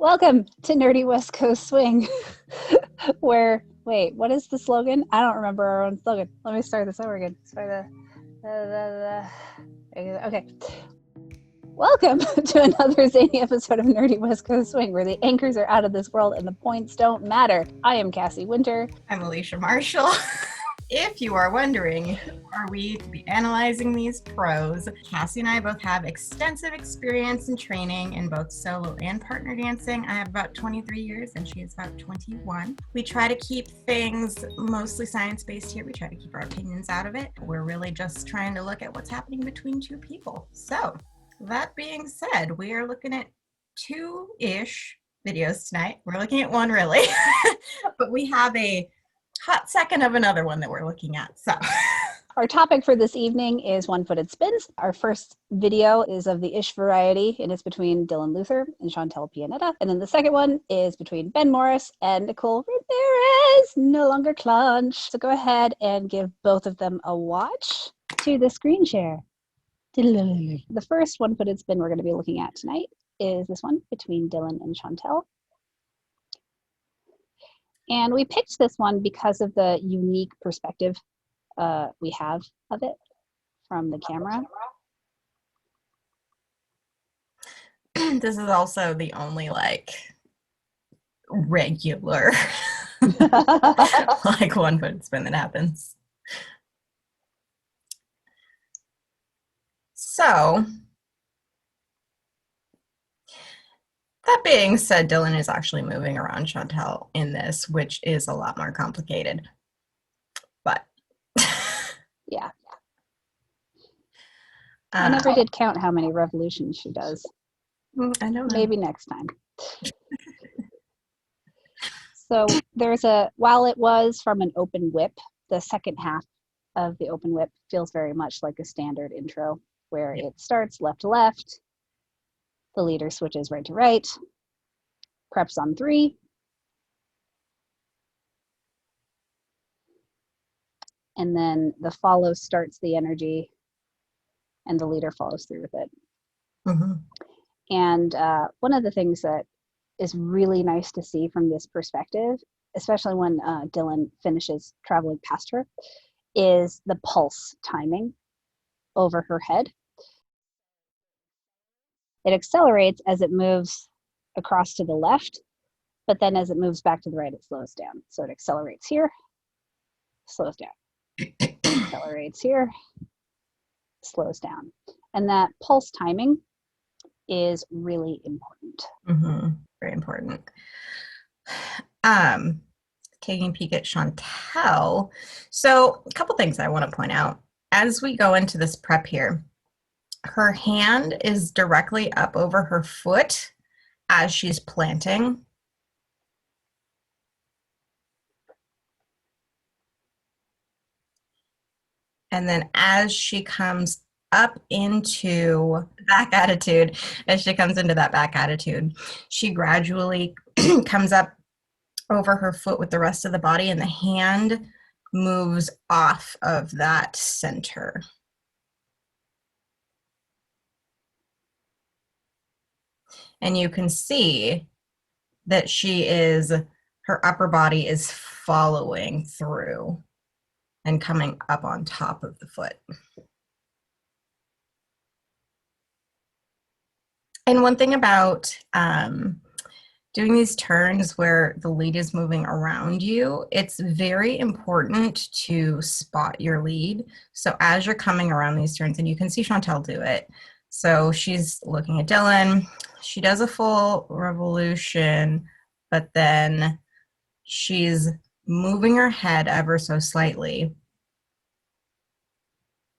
Welcome to Nerdy West Coast Swing, wait, what is the slogan? I don't remember our own slogan. Let me start this over again. Okay. Welcome to another zany episode of Nerdy West Coast Swing, where the anchors are out of this world and the points don't matter. I am Cassie Winter. I'm Alicia Marshall. If you are wondering, are we to be analyzing these pros? Cassie and I both have extensive experience and training in both solo and partner dancing. I have about 23 years and she is about 21. We try to keep things mostly science-based here. We try to keep our opinions out of it. We're really just trying to look at what's happening between two people. So, that being said, we are looking at two-ish videos tonight. We're looking at one really, but we have a hot second of another one that we're looking at. So our topic for this evening is one-footed spins. Our first video is of the ish variety, and it's between Dillon Luther and Chantelle Pianetta. And then the second one is between Ben Morris and Nicole Ramirez, no longer clunch. So go ahead and give both of them a watch to the screen share. The first one-footed spin we're going to be looking at tonight is this one between Dillon and Chantelle. And we picked this one because of the unique perspective we have of it from the camera. This is also the only regular one-footed spin that happens. So, that being said, Dillon is actually moving around Chantelle in this, which is a lot more complicated. But yeah. I never did count how many revolutions she does. I know. Maybe next time. So while it was from an open whip, the second half of the open whip feels very much like a standard intro where it starts left to left. The leader switches right to right, preps on 3, and then the follow starts the energy, and the leader follows through with it. Mm-hmm. And one of the things that is really nice to see from this perspective, especially when Dillon finishes traveling past her, is the pulse timing over her head. It accelerates as it moves across to the left, but then as it moves back to the right, it slows down. So it accelerates here, slows down. Accelerates here, slows down. And that pulse timing is really important. Mm-hmm. Very important. Taking a peek at Chantelle. So a couple things I want to point out. As we go into this prep here, her hand is directly up over her foot as she's planting. And then as she comes up into back attitude, she gradually comes up over her foot with the rest of the body, and the hand moves off of that center. And you can see that her upper body is following through and coming up on top of the foot. And one thing about doing these turns where the lead is moving around you, it's very important to spot your lead. So as you're coming around these turns, and you can see Chantelle do it. So she's looking at Dillon. She does a full revolution, but then she's moving her head ever so slightly.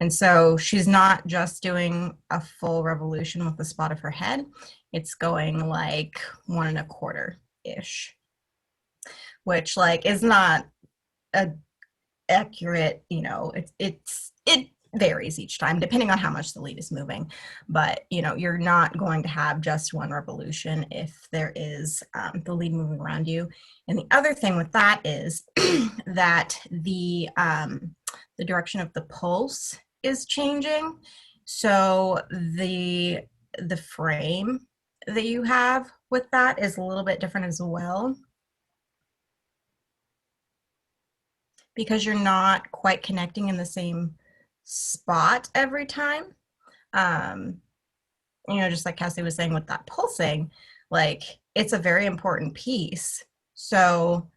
And so she's not just doing a full revolution with the spot of her head. It's going like 1 1/4-ish, which is not a accurate, it varies each time depending on how much the lead is moving. But, you're not going to have just one revolution if there is the lead moving around you. And the other thing with that is that the direction of the pulse is changing. So the frame that you have with that is a little bit different as well, because you're not quite connecting in the same spot every time. Just like Cassie was saying with that pulsing, like it's a very important piece. So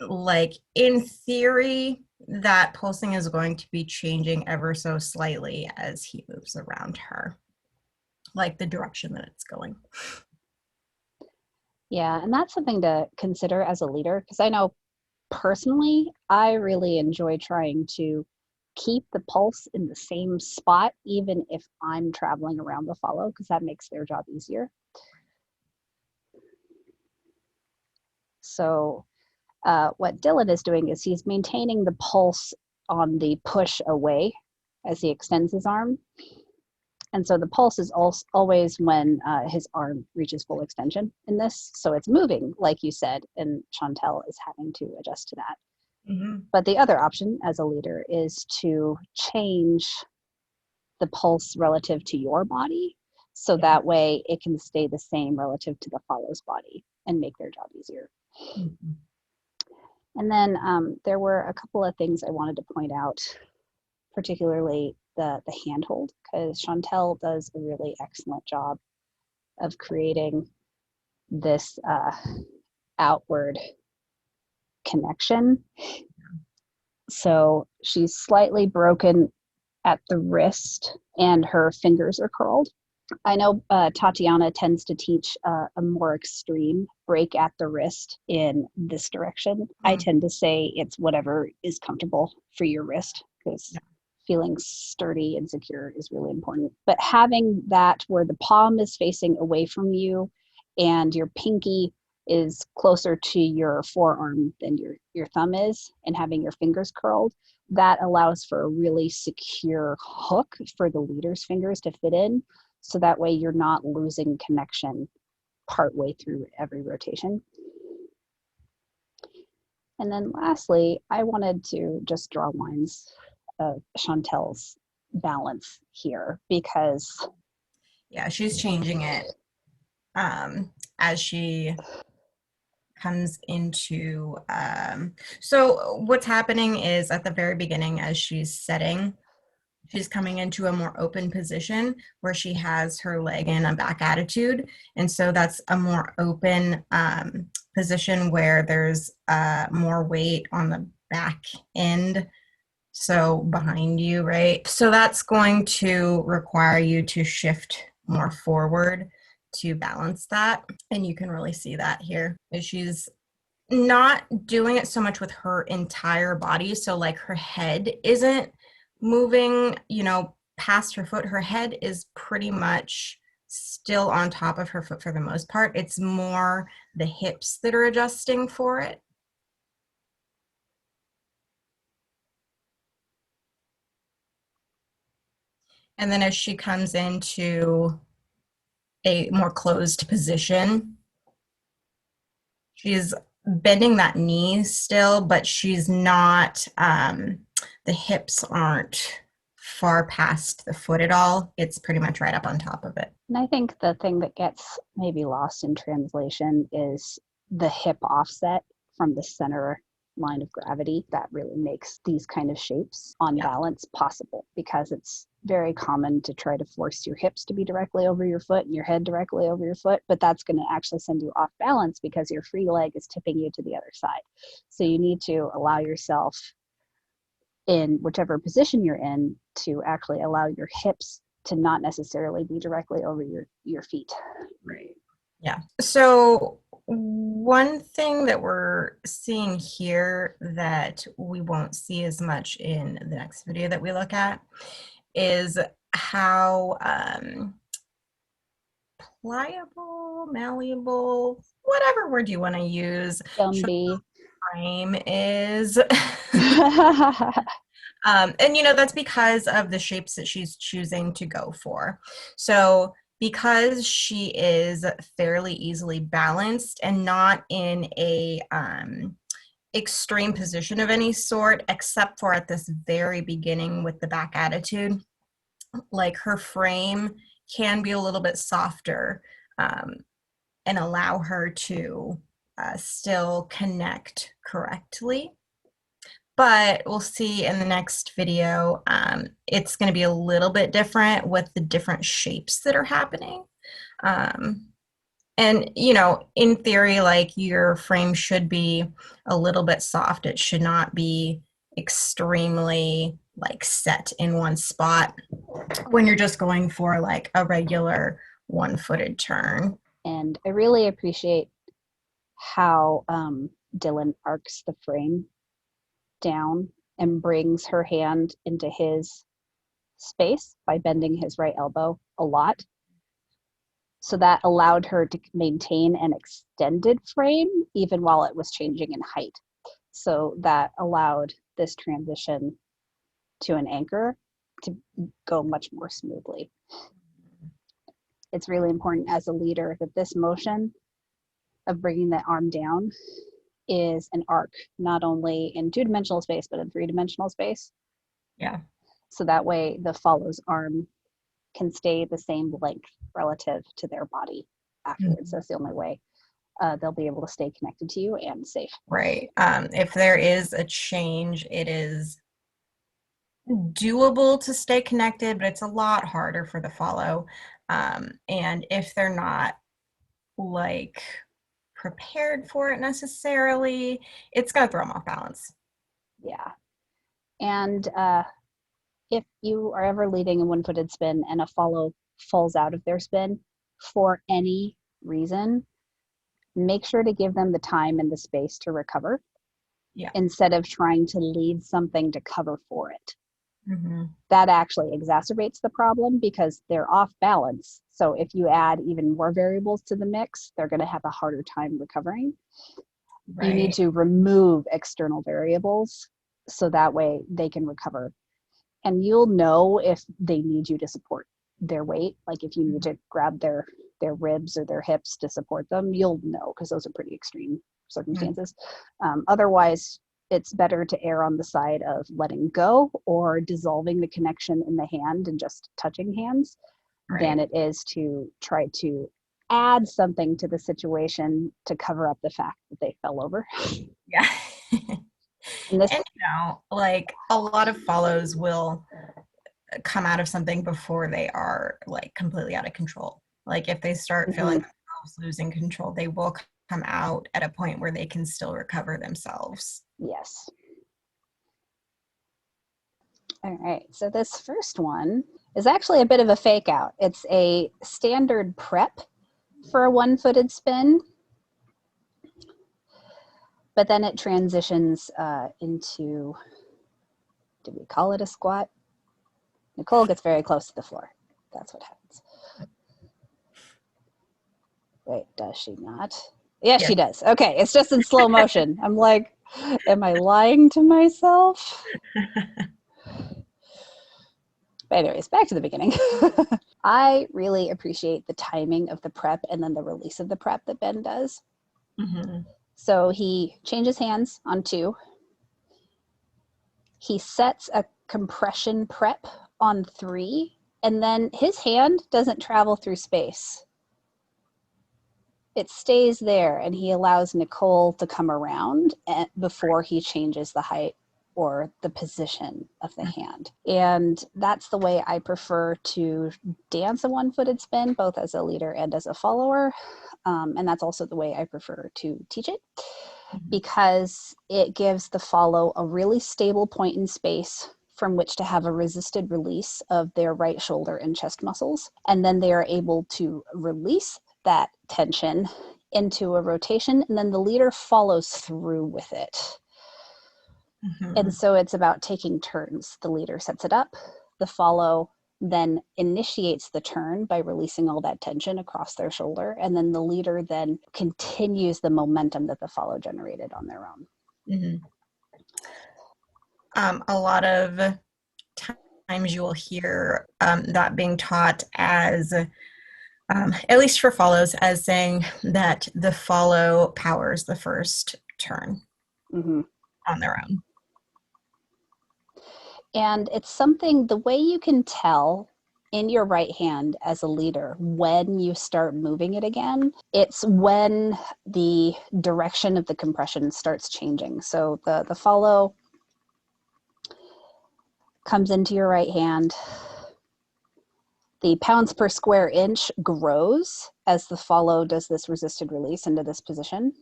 like in theory, that pulsing is going to be changing ever so slightly as he moves around her, like the direction that it's going. Yeah, and that's something to consider as a leader, because I know personally, I really enjoy trying to keep the pulse in the same spot, even if I'm traveling around the follow, because that makes their job easier. So what Dillon is doing is he's maintaining the pulse on the push away as he extends his arm. And so the pulse is always when his arm reaches full extension in this. So it's moving, like you said, and Chantelle is having to adjust to that. Mm-hmm. But the other option as a leader is to change the pulse relative to your body. So that way it can stay the same relative to the follow's body and make their job easier. Mm-hmm. And then there were a couple of things I wanted to point out, particularly the handhold, because Chantelle does a really excellent job of creating this outward connection. So she's slightly broken at the wrist and her fingers are curled. I know Tatiana tends to teach a more extreme break at the wrist in this direction. Mm-hmm. I tend to say it's whatever is comfortable for your wrist, because feeling sturdy and secure is really important. But having that where the palm is facing away from you and your pinky is closer to your forearm than your thumb is, and having your fingers curled, that allows for a really secure hook for the leader's fingers to fit in. So that way you're not losing connection partway through every rotation. And then lastly, I wanted to just draw lines of Chantelle's balance here, because she's changing it as she comes into so what's happening is at the very beginning, as she's setting, she's coming into a more open position where she has her leg in a back attitude. And so that's a more open position where there's more weight on the back end. So behind you, right? So that's going to require you to shift more forward to balance that. And you can really see that here. She's not doing it so much with her entire body. So like her head isn't moving, past her foot. Her head is pretty much still on top of her foot for the most part. It's more the hips that are adjusting for it. And then as she comes into a more closed position, she's bending that knee still, but she's not, the hips aren't far past the foot at all. It's pretty much right up on top of it. And I think the thing that gets maybe lost in translation is the hip offset from the center line of gravity. That really makes these kind of shapes on balance possible, because it's very common to try to force your hips to be directly over your foot and your head directly over your foot, but that's going to actually send you off balance because your free leg is tipping you to the other side. So you need to allow yourself, in whichever position you're in, to actually allow your hips to not necessarily be directly over your feet. Right. Yeah. So one thing that we're seeing here that we won't see as much in the next video that we look at is how pliable, malleable, whatever word you want to use, frame is. And that's because of the shapes that she's choosing to go for. So because she is fairly easily balanced and not in a extreme position of any sort, except for at this very beginning with the back attitude, like her frame can be a little bit softer and allow her to still connect correctly. But we'll see in the next video, it's going to be a little bit different with the different shapes that are happening. And, you know, in theory, like your frame should be a little bit soft. It should not be extremely like set in one spot when you're just going for like a regular one-footed turn. And I really appreciate how Dillon arcs the frame down and brings her hand into his space by bending his right elbow a lot. So that allowed her to maintain an extended frame even while it was changing in height. So that allowed this transition to an anchor to go much more smoothly. It's really important as a leader that this motion of bringing the arm down is an arc, not only in two-dimensional space, but in three-dimensional space. Yeah. So that way the follow's arm can stay the same length relative to their body afterwards. That's the only way they'll be able to stay connected to you and safe. Right. If there is a change, it is doable to stay connected, but it's a lot harder for the follow. And if they're not like prepared for it necessarily, it's going to throw them off balance. Yeah. And if you are ever leading a one-footed spin and a follow falls out of their spin for any reason, make sure to give them the time and the space to recover. Yeah. Instead of trying to lead something to cover for it. Mm-hmm. That actually exacerbates the problem because they're off balance. So if you add even more variables to the mix, they're going to have a harder time recovering. Right. You need to remove external variables so that way they can recover. And you'll know if they need you to support their weight. Like if you need to grab their ribs or their hips to support them, you'll know because those are pretty extreme circumstances. Otherwise, it's better to err on the side of letting go or dissolving the connection in the hand and just touching hands than it is to try to add something to the situation to cover up the fact that they fell over. Yeah. And you know, like a lot of follows will come out of something before they are like completely out of control. Like if they start feeling themselves losing control, they will come out at a point where they can still recover themselves. Yes. All right, so this first one is actually a bit of a fake out. It's a standard prep for a one-footed spin, but then it transitions into, did we call it a squat? Nicole gets very close to the floor. That's what happens. Wait, does she not? Yes, she does. Okay, it's just in slow motion. I'm like, am I lying to myself? But anyways, back to the beginning. I really appreciate the timing of the prep and then the release of the prep that Ben does. So he changes hands on 2. He sets a compression prep on 3, and then his hand doesn't travel through space. It stays there, and he allows Nicole to come around before he changes the height or the position of the hand. And that's the way I prefer to dance a one-footed spin, both as a leader and as a follower. And that's also the way I prefer to teach it, because it gives the follow a really stable point in space from which to have a resisted release of their right shoulder and chest muscles. And then they are able to release that tension into a rotation, and then the leader follows through with it. And so it's about taking turns. The leader sets it up, the follow then initiates the turn by releasing all that tension across their shoulder, and then the leader then continues the momentum that the follow generated on their own. A lot of times you will hear that being taught as at least for follows, as saying that the follow powers the first turn on their own. And it's something, the way you can tell in your right hand as a leader, when you start moving it again, it's when the direction of the compression starts changing. So the follow comes into your right hand. The pounds per square inch grows as the follow does this resisted release into this position.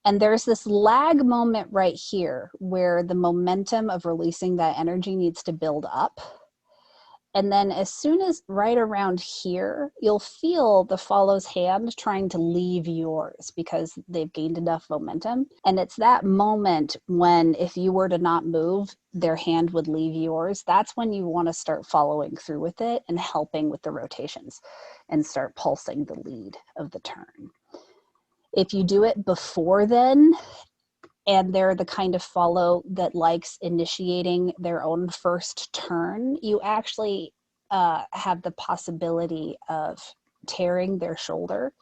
And there's this lag moment right here where the momentum of releasing that energy needs to build up. And then as soon as right around here, you'll feel the follow's hand trying to leave yours because they've gained enough momentum. And it's that moment when if you were to not move, their hand would leave yours. That's when you want to start following through with it and helping with the rotations and start pulsing the lead of the turn. If you do it before then, and they're the kind of follow that likes initiating their own first turn, you actually have the possibility of tearing their shoulder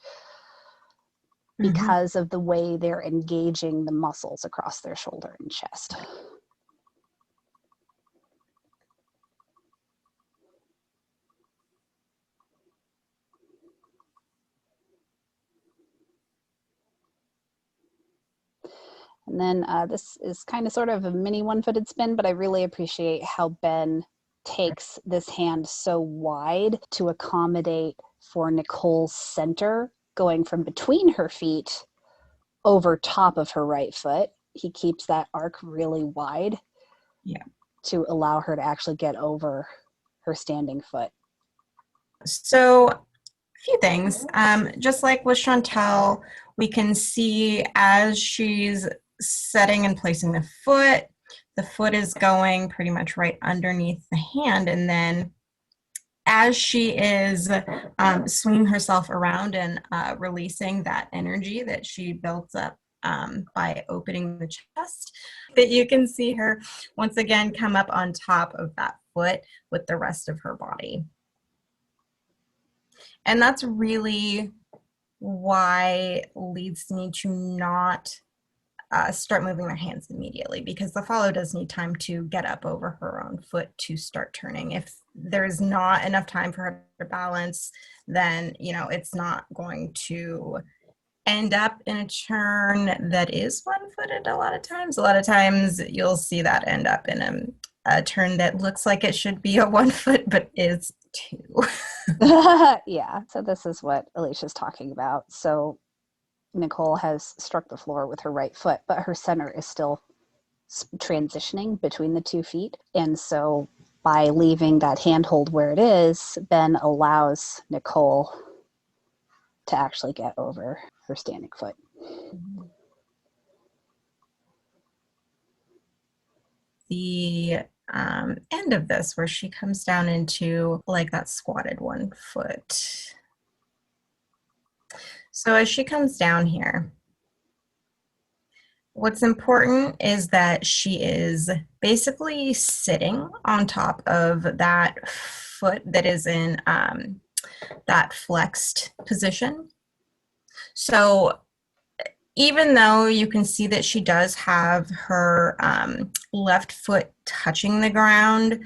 because of the way they're engaging the muscles across their shoulder and chest. And then this is kind of sort of a mini one-footed spin, but I really appreciate how Ben takes this hand so wide to accommodate for Nicole's center, going from between her feet over top of her right foot. He keeps that arc really wide to allow her to actually get over her standing foot. So a few things. Just like with Chantelle, we can see as she's setting and placing the foot is going pretty much right underneath the hand. And then as she is swinging herself around and releasing that energy that she built up by opening the chest, that you can see her once again come up on top of that foot with the rest of her body. And that's really why leads need to not start moving their hands immediately, because the follow does need time to get up over her own foot to start turning. If there's not enough time for her to balance, then, you know, it's not going to end up in a turn that is one-footed a lot of times. A lot of times you'll see that end up in a turn that looks like it should be a 1 foot, but is 2. Yeah, so this is what Alicia's talking about. So Nicole has struck the floor with her right foot, but her center is still transitioning between the 2 feet. And so by leaving that handhold where it is, Ben allows Nicole to actually get over her standing foot. The end of this, where she comes down into like that squatted 1 foot. So as she comes down here, what's important is that she is basically sitting on top of that foot that is in that flexed position. So even though you can see that she does have her left foot touching the ground,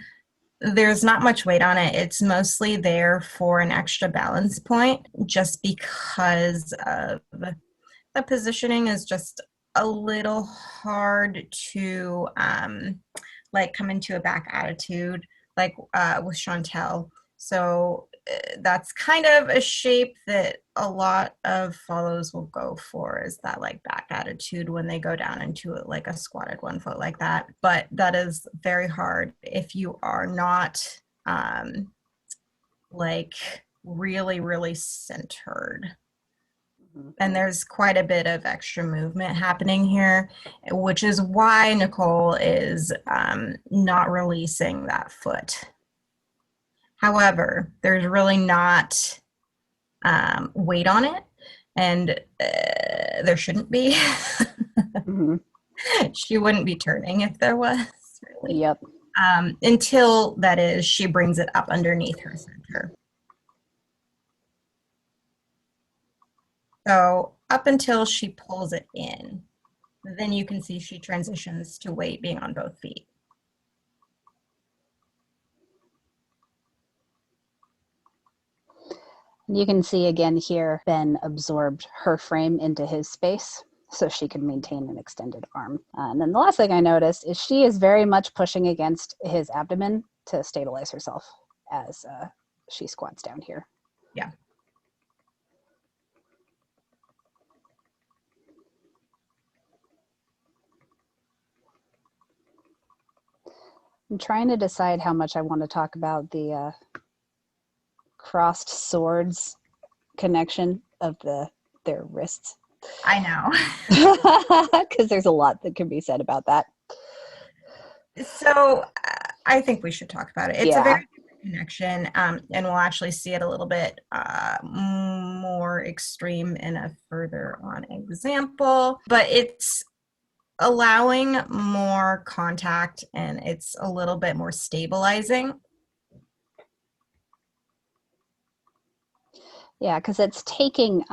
there's not much weight on it. It's mostly there for an extra balance point, just because of the positioning is just a little hard to like come into a back attitude like with Chantelle. So that's kind of a shape that a lot of follows will go for, is that like back attitude when they go down into it, like a squatted 1 foot like that. But that is very hard if you are not like really, really centered. And there's quite a bit of extra movement happening here, which is why Nicole is not releasing that foot. However, there's really not weight on it, and there shouldn't be. She wouldn't be turning if there was, really. Yep. Until, that is, she brings it up underneath her center. So up until she pulls it in, then you can see she transitions to weight being on both feet. And you can see again here, Ben absorbed her frame into his space so she could maintain an extended arm. And then the last thing I noticed is she is very much pushing against his abdomen to stabilize herself as she squats down here. Yeah. I'm trying to decide how much I want to talk about the crossed swords connection of their wrists. I know. Because there's a lot that can be said about that. So I think we should talk about it. It's Yeah. a very different connection, and we'll actually see it a little bit more extreme in a further on example. But it's allowing more contact, and it's a little bit more stabilizing. Yeah, because it's taking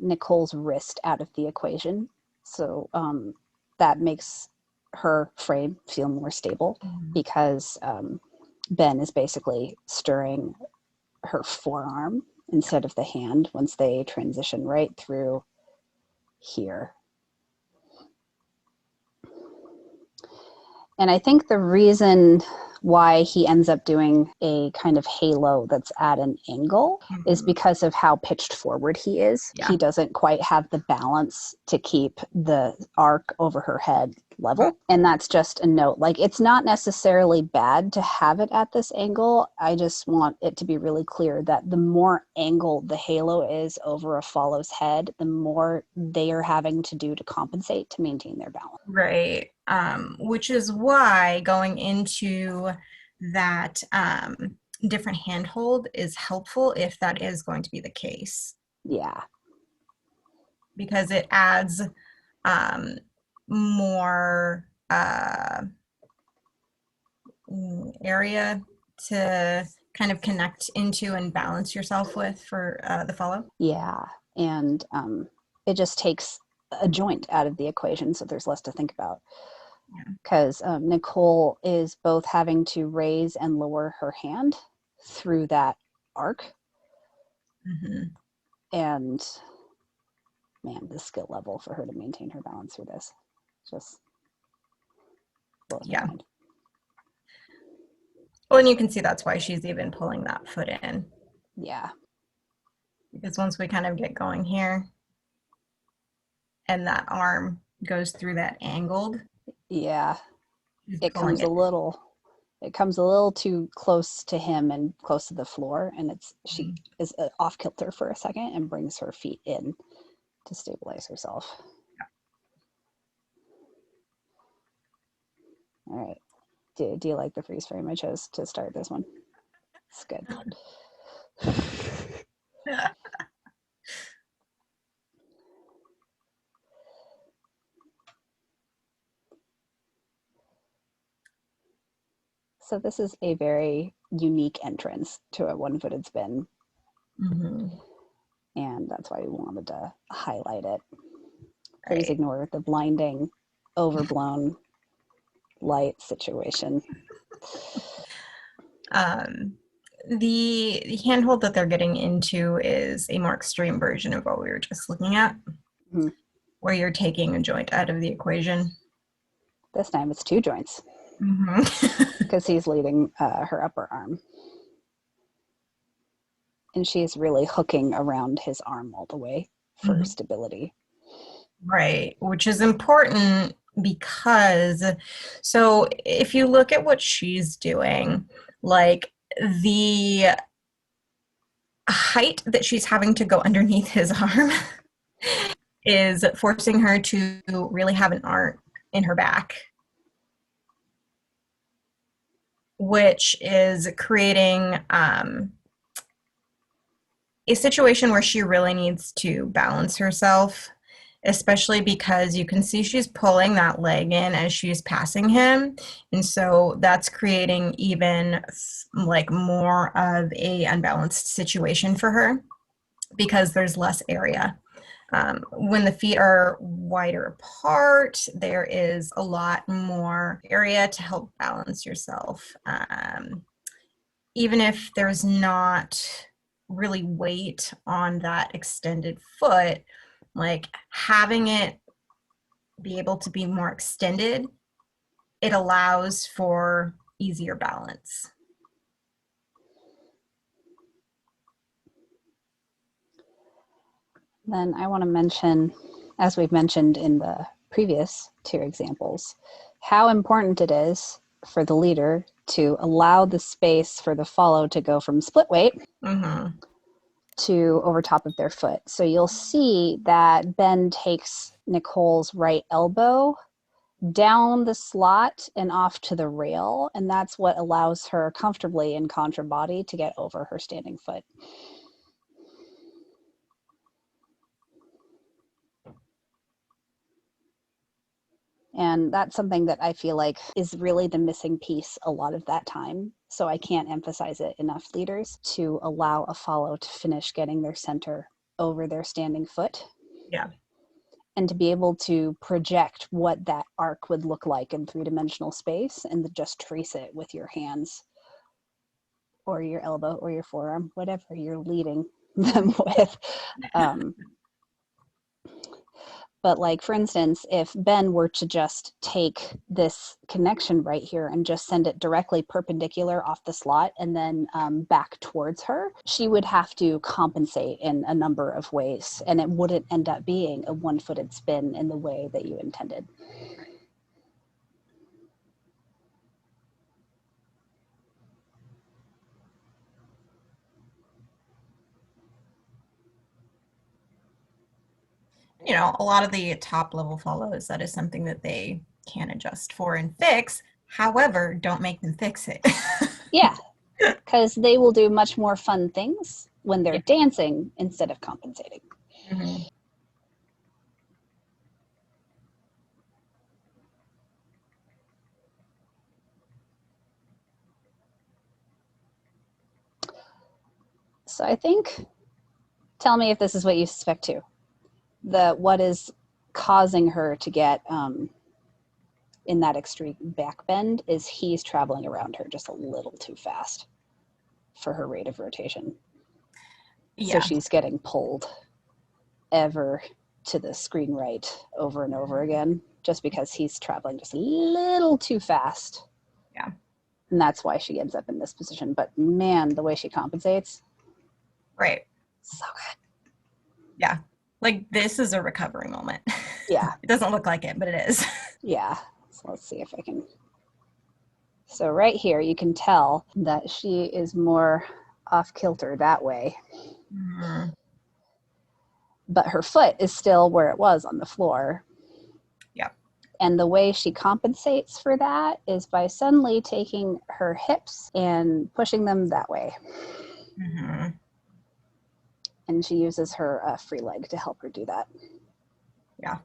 Nicole's wrist out of the equation. So that makes her frame feel more stable because Ben is basically stirring her forearm instead of the hand once they transition right through here. And I think the reason why he ends up doing a kind of halo that's at an angle is because of how pitched forward he is. Yeah. He doesn't quite have the balance to keep the arc over her head level. And that's just a note. Like, it's not necessarily bad to have it at this angle. I just want it to be really clear that the more angled the halo is over a follow's head, the more they are having to do to compensate to maintain their balance. Right. Which is why going into that different handhold is helpful if that is going to be the case. Yeah. Because it adds more area to kind of connect into and balance yourself with for the follow. Yeah. And it just takes a joint out of the equation, so there's less to think about. Because Nicole is both having to raise and lower her hand through that arc. And man, the skill level for her to maintain her balance through this just blows my mind. Well, and you can see that's why she's even pulling that foot in. Yeah. Because once we kind of get going here and that arm goes through that angled. Yeah. It comes a little too close to him and close to the floor, and she is off kilter for a second and brings her feet in to stabilize herself. All right. Do you like the freeze frame I chose to start this one? It's good. So this is a very unique entrance to a one-footed spin. And that's why we wanted to highlight it. Please ignore the blinding, overblown light situation. The handhold that they're getting into is a more extreme version of what we were just looking at, where you're taking a joint out of the equation. This time it's 2 joints. Because he's leading her upper arm. And she's really hooking around his arm all the way for stability. Right, which is important because, so if you look at what she's doing, like the height that she's having to go underneath his arm is forcing her to really have an arc in her back, which is creating a situation where she really needs to balance herself, especially because you can see she's pulling that leg in as she's passing him. And so that's creating even like more of a unbalanced situation for her because there's less area. When the feet are wider apart, there is a lot more area to help balance yourself. Even if there's not really weight on that extended foot, like having it be able to be more extended, it allows for easier balance. Then I want to mention, as we've mentioned in the previous two examples, how important it is for the leader to allow the space for the follow to go from split weight to over top of their foot. So you'll see that Ben takes Nicole's right elbow down the slot and off to the rail, and that's what allows her comfortably in contra body to get over her standing foot. And that's something that I feel like is really the missing piece a lot of that time. So I can't emphasize it enough, leaders, to allow a follow to finish getting their center over their standing foot. Yeah. And to be able to project what that arc would look like in three-dimensional space and to just trace it with your hands or your elbow or your forearm, whatever you're leading them with. But like, for instance, if Ben were to just take this connection right here and just send it directly perpendicular off the slot and then back towards her, she would have to compensate in a number of ways, and it wouldn't end up being a one-footed spin in the way that you intended. You know, a lot of the top level follows, that is something that they can adjust for and fix. However, don't make them fix it. Yeah, because they will do much more fun things when they're dancing instead of compensating. Mm-hmm. So I think, tell me if this is what you suspect too, that what is causing her to get in that extreme back bend is he's traveling around her just a little too fast for her rate of rotation. Yeah. So she's getting pulled ever to the screen right over and over again, just because he's traveling just a little too fast. Yeah. And that's why she ends up in this position. But man, the way she compensates. Right. So good. Yeah. Like, this is a recovery moment. Yeah. It doesn't look like it, but it is. Yeah. So let's see if I can. So right here, you can tell that she is more off kilter that way. Mm-hmm. But her foot is still where it was on the floor. Yeah. And the way she compensates for that is by suddenly taking her hips and pushing them that way. Mm-hmm. And she uses her free leg to help her do that. Yeah.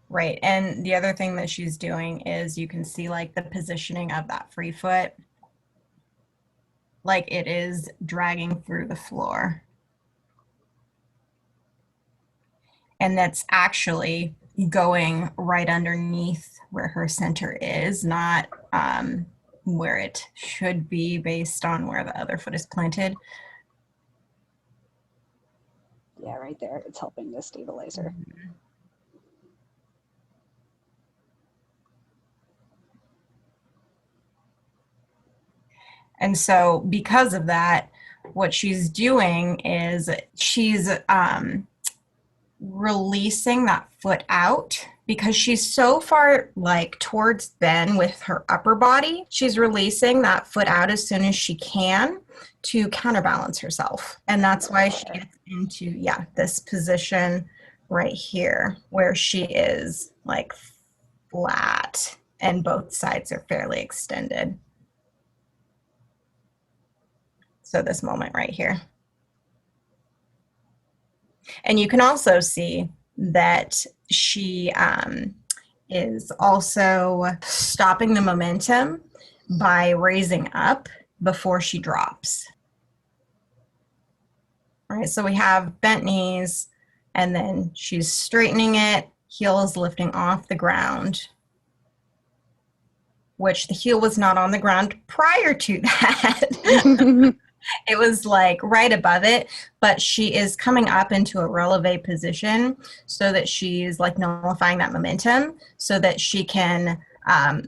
Right. And the other thing that she's doing is you can see like the positioning of that free foot. Like, it is dragging through the floor. And that's actually going right underneath where her center is, not where it should be based on where the other foot is planted. Yeah, right there. It's helping to stabilize her. Mm-hmm. And so because of that, what she's doing is she's releasing that foot out because she's so far like towards Ben with her upper body. She's releasing that foot out as soon as she can to counterbalance herself. And that's why she gets into, this position right here where she is like flat and both sides are fairly extended. So this moment right here. And you can also see that she is also stopping the momentum by raising up before she drops. All right, so we have bent knees, and then she's straightening it, heels lifting off the ground. which the heel was not on the ground prior to that. It was like right above it, but she is coming up into a releve position so that she's like nullifying that momentum so that she can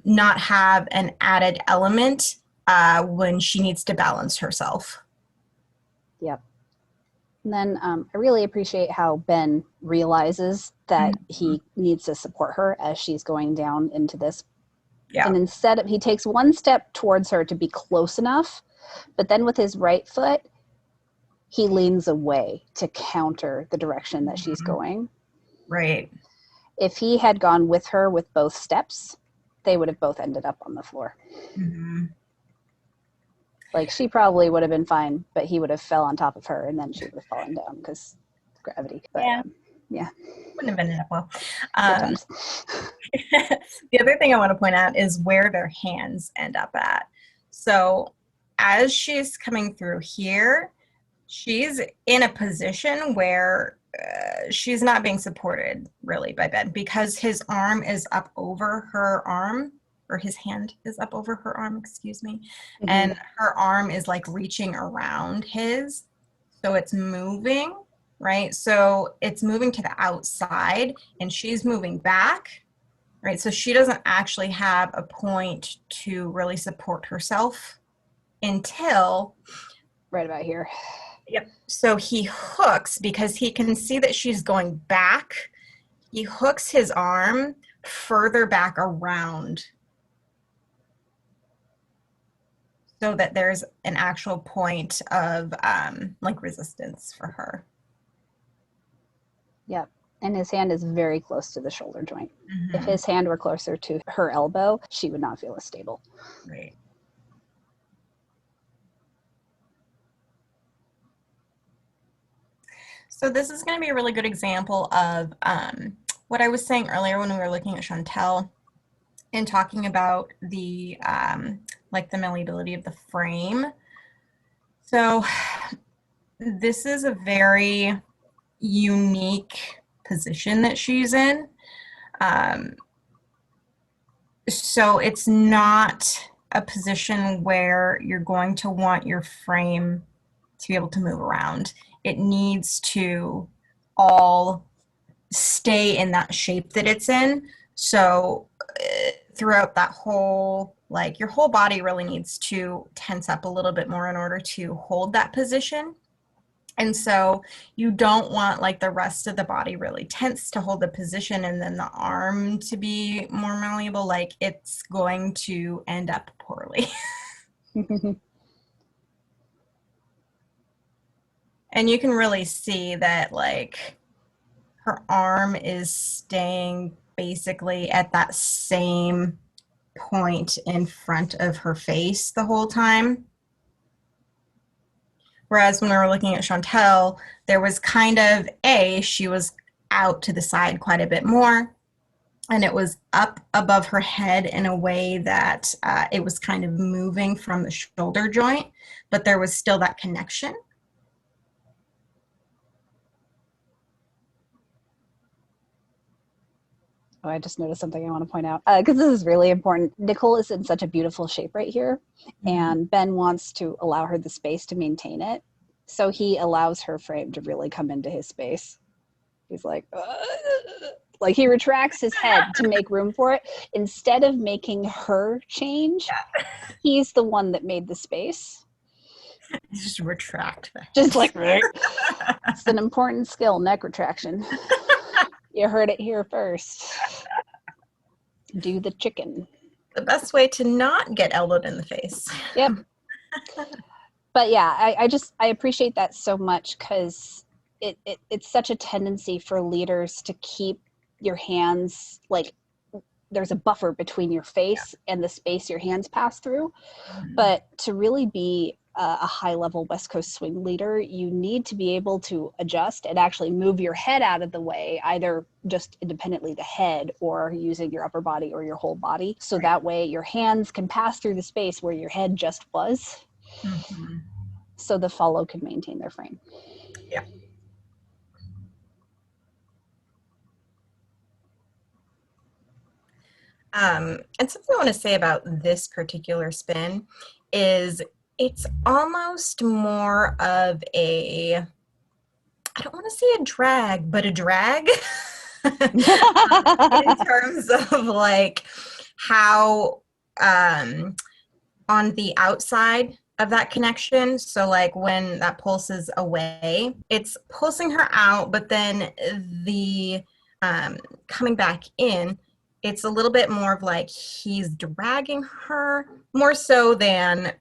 not have an added element when she needs to balance herself. Yep. And then I really appreciate how Ben realizes that he needs to support her as she's going down into this. Yeah. And instead of, he takes one step towards her to be close enough, but then with his right foot, he leans away to counter the direction that she's going. Right. If he had gone with her with both steps, they would have both ended up on the floor. Mm-hmm. Like, she probably would have been fine, but he would have fell on top of her, and then she would have fallen down because gravity. But, yeah. Wouldn't have ended up well. Good times. The other thing I want to point out is where their hands end up at. So as she's coming through here, she's in a position where she's not being supported really by Ben because his arm is up over her arm, or his hand is up over her arm, excuse me. Mm-hmm. And her arm is like reaching around his. So it's moving, right? So it's moving to the outside and she's moving back, right? So she doesn't actually have a point to really support herself until right about here. Yep. So he hooks because he can see that she's going back. He hooks his arm further back around so that there's an actual point of like resistance for her. Yep. And his hand is very close to the shoulder joint. Mm-hmm. If his hand were closer to her elbow, she would not feel as stable. Right. So this is going to be a really good example of what I was saying earlier when we were looking at Chantelle and talking about the like the malleability of the frame. So this is a very unique position that she's in. So it's not a position where you're going to want your frame to be able to move around. It needs to all stay in that shape that it's in. So throughout that whole, like your whole body really needs to tense up a little bit more in order to hold that position. And so you don't want like the rest of the body really tense to hold the position and then the arm to be more malleable. Like it's going to end up poorly. And you can really see that like her arm is staying basically at that same point in front of her face the whole time. Whereas when we were looking at Chantelle, there was kind of she was out to the side quite a bit more, and it was up above her head in a way that it was kind of moving from the shoulder joint, but there was still that connection. Oh, I just noticed something I want to point out because this is really important. Nicole is in such a beautiful shape right here, and Ben wants to allow her the space to maintain it. So he allows her frame to really come into his space. He's like he retracts his head to make room for it. Instead of making her change, he's the one that made the space. Just retract. Just like, it's an important skill, neck retraction. You heard it here first. Do the chicken. The best way to not get elbowed in the face. Yep. But yeah, I appreciate that so much because it's such a tendency for leaders to keep your hands, like there's a buffer between your face and the space your hands pass through. Mm-hmm. But to really be a high-level West Coast swing leader, you need to be able to adjust and actually move your head out of the way, either just independently the head or using your upper body or your whole body. So that way your hands can pass through the space where your head just was. Mm-hmm. So the follow can maintain their frame. Yeah. And something I want to say about this particular spin is it's almost more of a, I don't want to say a drag, but a drag in terms of like how on the outside of that connection. So like when that pulse is away, it's pulsing her out, but then the coming back in, it's a little bit more of like he's dragging her more so than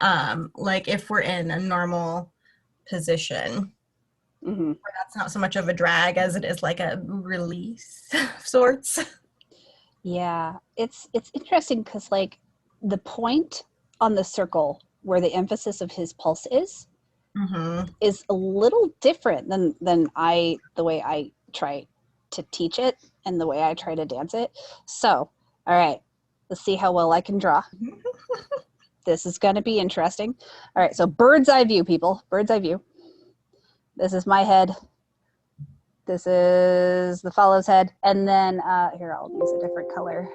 like if we're in a normal position. Mm-hmm. That's not so much of a drag as it is like a release of sorts. Yeah, it's interesting because like the point on the circle where the emphasis of his pulse Mm-hmm. is a little different than the way I try to teach it and the way I try to dance it. So, all right, let's see how well I can draw. This is going to be interesting. All right, so bird's eye view, people. Bird's eye view. This is my head. This is the follow's head. And then here, I'll use a different color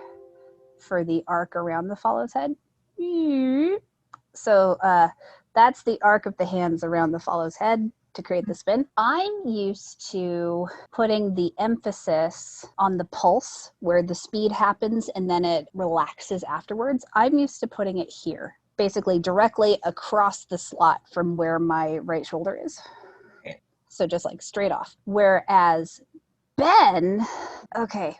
for the arc around the follow's head. So that's the arc of the hands around the follow's head to create the spin. I'm used to putting the emphasis on the pulse where the speed happens and then it relaxes afterwards. I'm used to putting it here, basically directly across the slot from where my right shoulder is. So just like straight off. Whereas Ben, okay,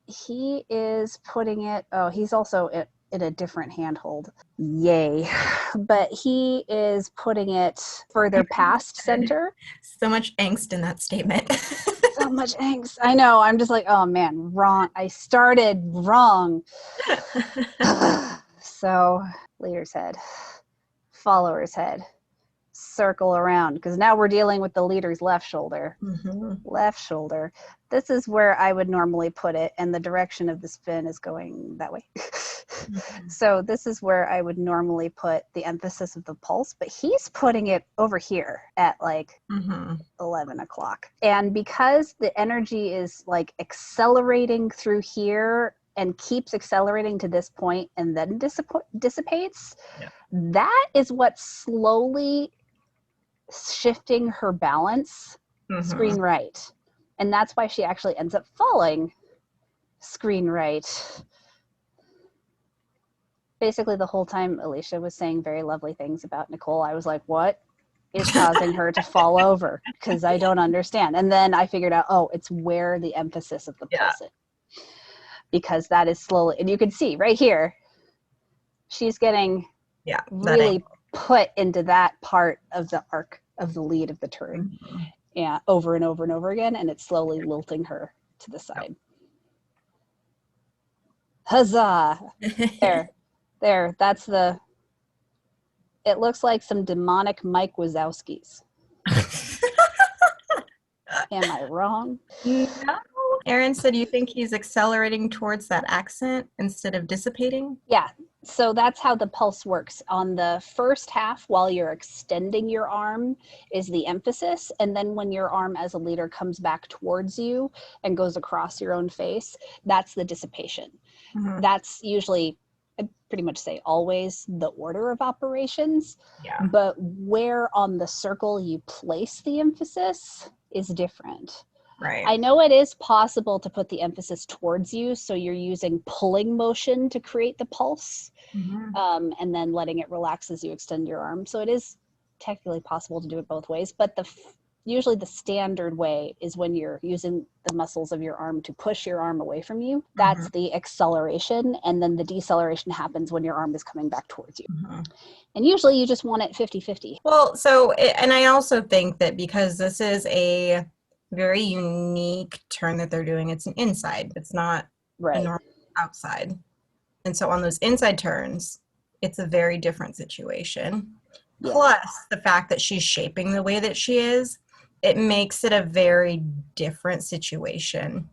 he is putting it, he's also in a different handhold. Yay. But he is putting it further past center. So much angst in that statement. So much angst. I know. I'm just like, oh man, wrong. I started wrong. So, leader's head, follower's head, circle around, because now we're dealing with the leader's left shoulder. Mm-hmm. Left shoulder. This is where I would normally put it, and the direction of the spin is going that way. Mm-hmm. So this is where I would normally put the emphasis of the pulse, but he's putting it over here at like 11 o'clock. And because the energy is like accelerating through here and keeps accelerating to this point and then dissipates, that is what's slowly shifting her balance screen right. And that's why she actually ends up falling screen right. Basically, the whole time Alicia was saying very lovely things about Nicole, I was like, what is causing her to fall over? Because I don't understand. And then I figured out, oh, it's where the emphasis of the pulse is. Because that is slowly, and you can see right here, she's getting really put into that part of the arc of the lead of the turn. Yeah, over and over and over again, and it's slowly lilting her to the side. Huzzah! There, that's the, it looks like some demonic Mike Wazowskis. Am I wrong? No. Erin said you think he's accelerating towards that accent instead of dissipating? Yeah. So that's how the pulse works. On the first half, while you're extending your arm, is the emphasis. And then when your arm as a leader comes back towards you and goes across your own face, that's the dissipation. Mm-hmm. That's usually, I pretty much say always, the order of operations. Yeah. But where on the circle you place the emphasis is different. Right. I know it is possible to put the emphasis towards you, so you're using pulling motion to create the pulse, and then letting it relax as you extend your arm. So it is technically possible to do it both ways, but usually the standard way is when you're using the muscles of your arm to push your arm away from you. That's the acceleration, and then the deceleration happens when your arm is coming back towards you. And usually you just want it 50-50. Well, so, and I also think that because this is a very unique turn that they're doing, it's an inside, it's not a normal outside, and so on those inside turns it's a very different situation. Plus the fact that she's shaping the way that she is, it makes it a very different situation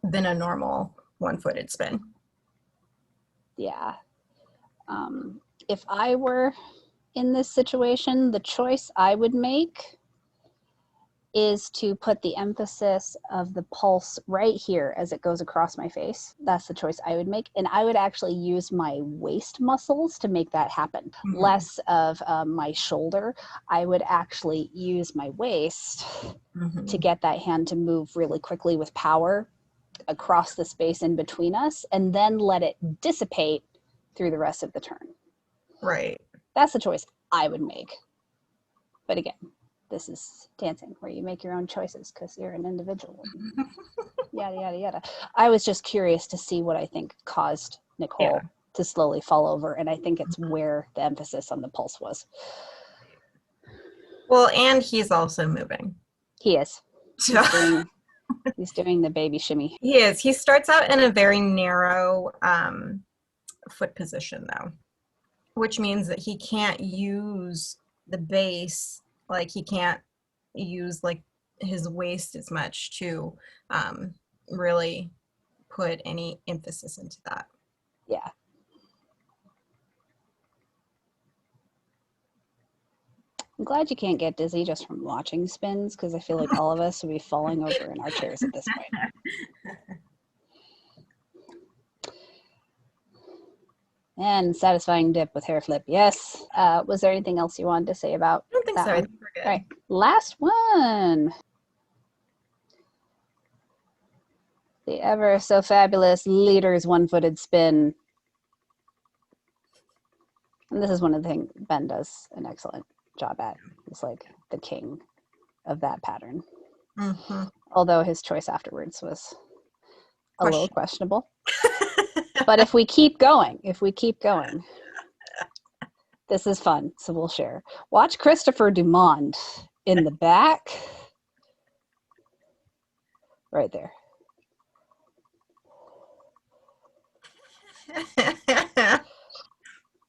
than a normal one-footed spin. If I were in this situation, the choice I would make is to put the emphasis of the pulse right here as it goes across my face. That's the choice I would make. And I would actually use my waist muscles to make that happen. Less of my shoulder. I would actually use my waist to get that hand to move really quickly with power across the space in between us, and then let it dissipate through the rest of the turn. Right. That's the choice I would make. But again, this is dancing where you make your own choices because you're an individual. Yada, yada, yada. I was just curious to see what I think caused Nicole to slowly fall over. And I think it's where the emphasis on the pulse was. Well, and he's also moving. He is. He's doing the baby shimmy. He is. He starts out in a very narrow foot position, though, which means that he can't use the base. Like, he can't use like his waist as much to really put any emphasis into that. Yeah. I'm glad you can't get dizzy just from watching spins, because I feel like all of us would be falling over in our chairs at this point. And satisfying dip with hair flip. Yes. Was there anything else you wanted to say about I don't think that so. one? I think we're good. All right. Last one. The ever so fabulous leader's one-footed spin. And this is one of the things Ben does an excellent job at. He's like the king of that pattern. Although his choice afterwards was a little questionable. But if we keep going, this is fun, so we'll share. Watch Christopher Dumond in the back. Right there.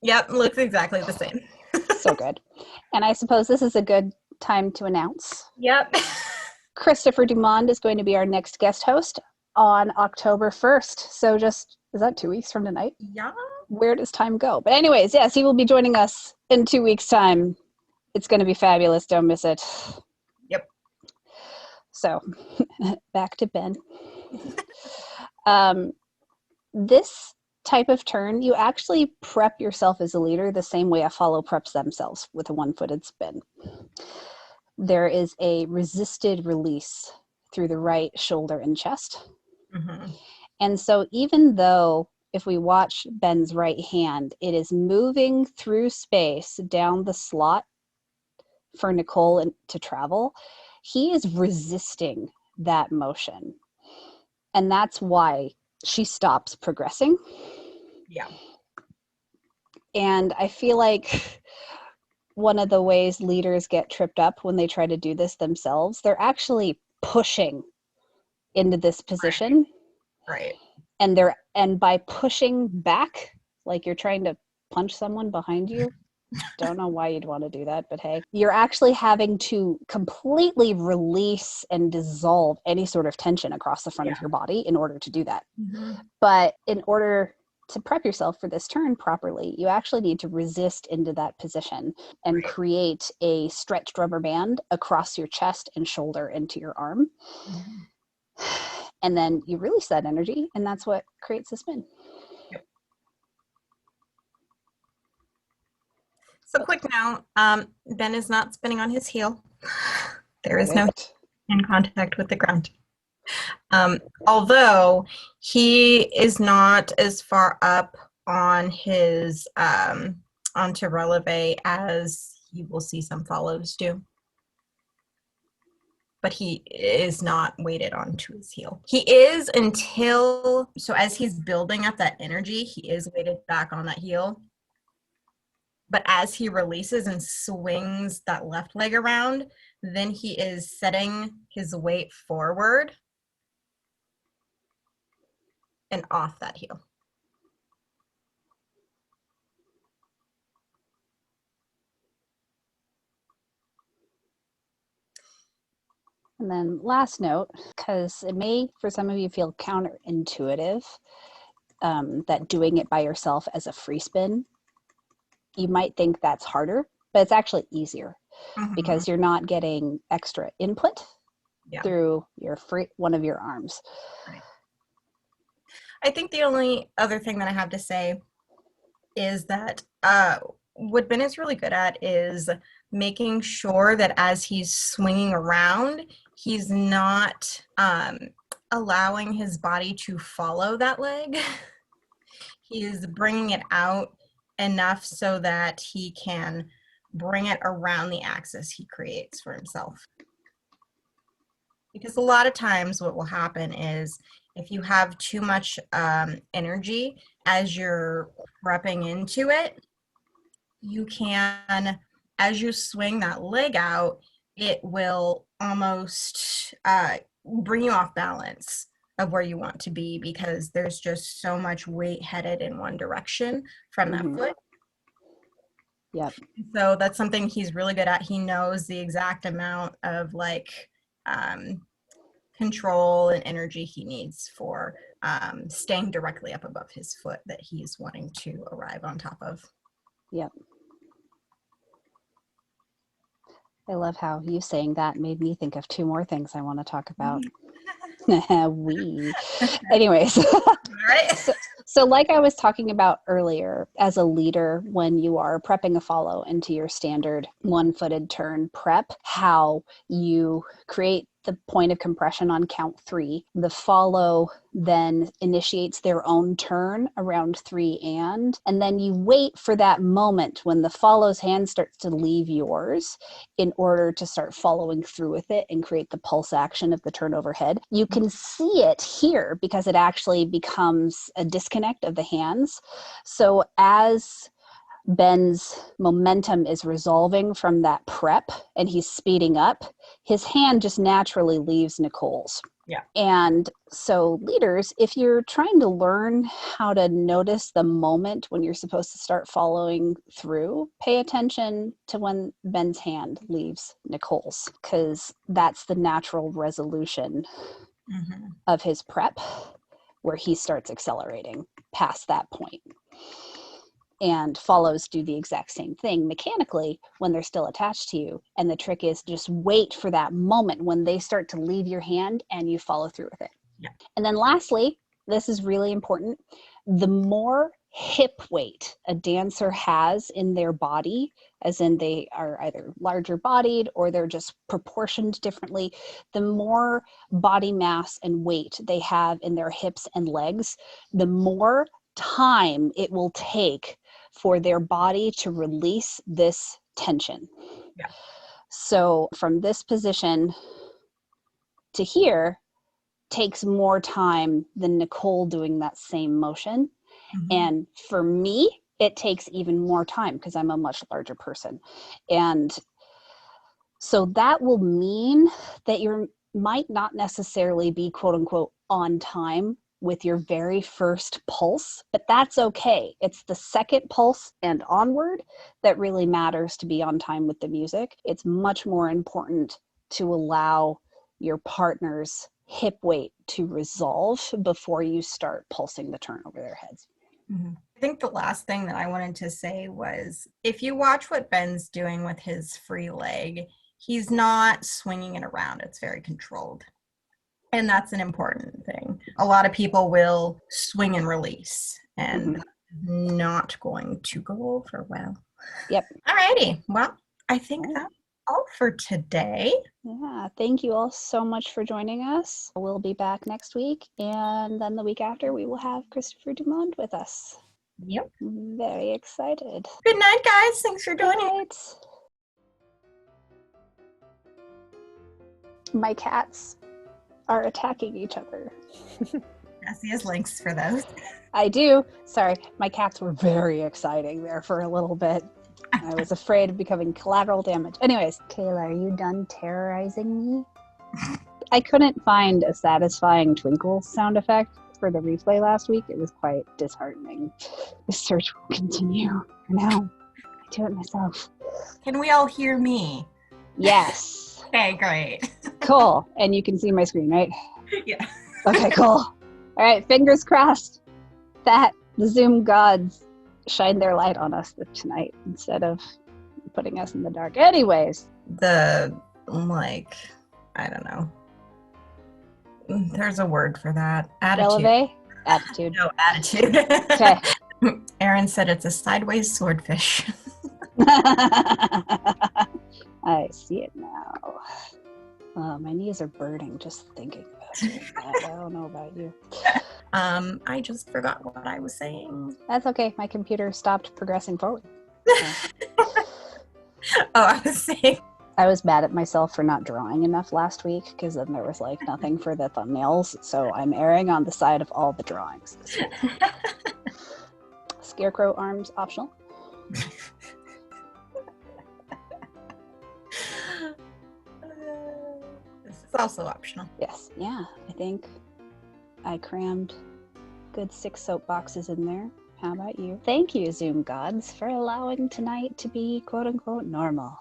Yep, looks exactly the same. So good. And I suppose this is a good time to announce. Yep. Christopher Dumond is going to be our next guest host on October 1st. So just, is that 2 weeks from tonight? Yeah. Where does time go? But anyways, yes, he will be joining us in 2 weeks' time. It's going to be fabulous. Don't miss it. Yep. So back to Ben. This type of turn, you actually prep yourself as a leader the same way a follow preps themselves with a one-footed spin. There is a resisted release through the right shoulder and chest. And so even though if we watch Ben's right hand, it is moving through space down the slot for Nicole to travel, he is resisting that motion. And that's why she stops progressing. Yeah. And I feel like one of the ways leaders get tripped up when they try to do this themselves, they're actually pushing into this position. Right. And by pushing back, like you're trying to punch someone behind you. Don't know why you'd want to do that, but hey, you're actually having to completely release and dissolve any sort of tension across the front of your body in order to do that. But in order to prep yourself for this turn properly, you actually need to resist into that position and create a stretched rubber band across your chest and shoulder into your arm. And then you release that energy, and that's what creates the spin. So quick note, Ben is not spinning on his heel. There is no in contact with the ground. Although he is not as far up on his onto releve as you will see some follows do. But he is not weighted onto his heel. He is so as he's building up that energy, he is weighted back on that heel. But as he releases and swings that left leg around, then he is setting his weight forward and off that heel. And then last note, because it may, for some of you, feel counterintuitive that doing it by yourself as a free spin, you might think that's harder, but it's actually easier. because you're not getting extra input through your one of your arms. Right. I think the only other thing that I have to say is that what Ben is really good at is making sure that as he's swinging around, he's not allowing his body to follow that leg. He's bringing it out enough so that he can bring it around the axis he creates for himself. Because a lot of times what will happen is if you have too much energy as you're prepping into it, you can, as you swing that leg out, it will almost bring you off balance of where you want to be, because there's just so much weight headed in one direction from that foot. Yep. So that's something he's really good at. He knows the exact amount of like control and energy he needs for staying directly up above his foot that he's wanting to arrive on top of. Yep. I love how you saying that made me think of two more things I want to talk about. Anyways. All right. So like I was talking about earlier, as a leader, when you are prepping a follow into your standard one-footed turn prep, how you create the point of compression on count 3. The follow then initiates their own turn around 3 and then you wait for that moment when the follow's hand starts to leave yours in order to start following through with it and create the pulse action of the turn overhead. You can see it here because it actually becomes a disconnect of the hands. So as Ben's momentum is resolving from that prep and he's speeding up, his hand just naturally leaves Nicole's. Yeah. And so leaders, if you're trying to learn how to notice the moment when you're supposed to start following through, pay attention to when Ben's hand leaves Nicole's, because that's the natural resolution of his prep where he starts accelerating past that point. And follows do the exact same thing mechanically when they're still attached to you. And the trick is just wait for that moment when they start to leave your hand and you follow through with it. Yeah. And then lastly, this is really important. The more hip weight a dancer has in their body, as in they are either larger bodied or they're just proportioned differently, the more body mass and weight they have in their hips and legs, the more time it will take for their body to release this tension. Yeah. So from this position to here takes more time than Nicole doing that same motion. And for me, it takes even more time because I'm a much larger person. And so that will mean that you might not necessarily be quote unquote on time with your very first pulse, but that's okay. It's the second pulse and onward that really matters to be on time with the music. It's much more important to allow your partner's hip weight to resolve before you start pulsing the turn over their heads. I think the last thing that I wanted to say was, if you watch what Ben's doing with his free leg, he's not swinging it around. It's very controlled. And that's an important thing. A lot of people will swing and release, and not going to go over well. Yep. All righty. Well, I think that's all for today. Yeah. Thank you all so much for joining us. We'll be back next week. And then the week after, we will have Christopher Dumond with us. Yep. Very excited. Good night, guys. Thanks for joining. My cats are attacking each other. Cassie has links for those. I do. Sorry, my cats were very exciting there for a little bit. I was afraid of becoming collateral damage. Anyways, Kayla, are you done terrorizing me? I couldn't find a satisfying twinkle sound effect for the replay last week. It was quite disheartening. The search will continue for now. I do it myself. Can we all hear me? Yes. Okay, great. Cool. And you can see my screen, right? Yeah. Okay, cool. All right, fingers crossed that the Zoom gods shine their light on us tonight instead of putting us in the dark. Anyways, the, like, I don't know. There's a word for that. Attitude. Releve? Attitude. No, attitude. Okay. Aaron said it's a sideways swordfish. I see it now. Oh, my knees are burning just thinking about it. I don't know about you. I just forgot what I was saying. That's okay. My computer stopped progressing forward. I was saying. I was mad at myself for not drawing enough last week because then there was like nothing for the thumbnails. So I'm erring on the side of all the drawings this week. Scarecrow arms optional. This is also optional. Yes. Yeah. I think I crammed good 6 soap boxes in there. How about you? Thank you, Zoom gods, for allowing tonight to be quote unquote normal.